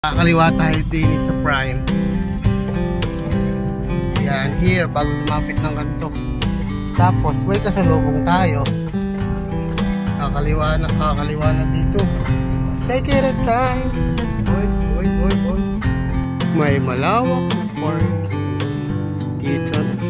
Kakaliwa tayo din sa Prime. Yan, here, bago sumapit ng kanto. Tapos, may kasalubong tayo. Kakaliwa na dito. Take it a time. Oy. May malawak na parking. Dito na.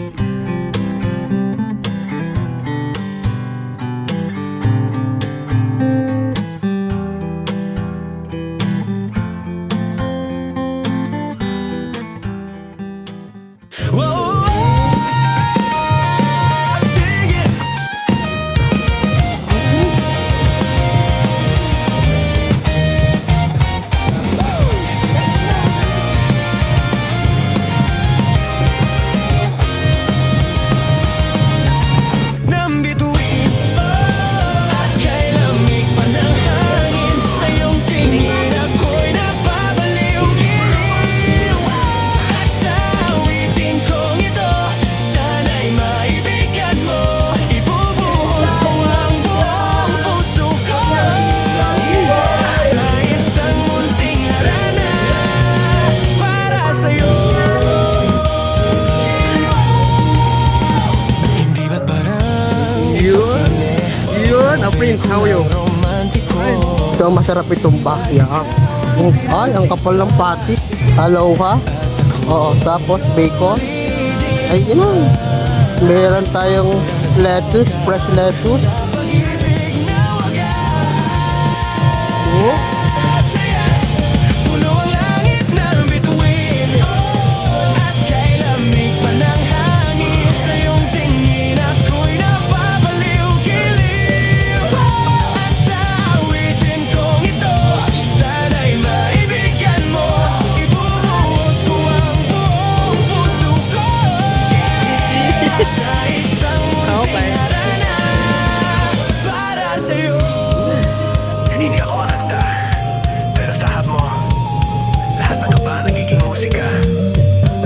Prince, how are you? Ito, masarap itong bakya. Ay, ang kapal ng pati. Aloha. Oo, tapos bacon. Ay, yun. Meron tayong lettuce, fresh lettuce. Oh.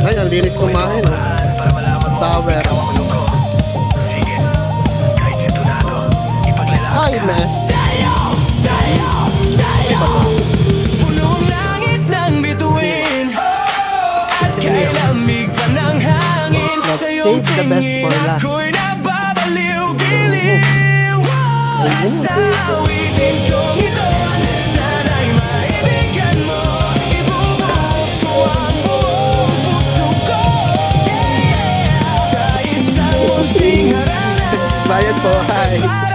Ay, ang linis kumain. Tower. Ay, mess. Punong langit ng bituin at kay lamig pa ng hangin. Sa iyong tingin ako'y nababaliw-biliw. Sa awitin kong ito, sana'y maibigan mo. Ibubuhos ko ang buong puso ko sa isang munting harana. Bayad po, hi.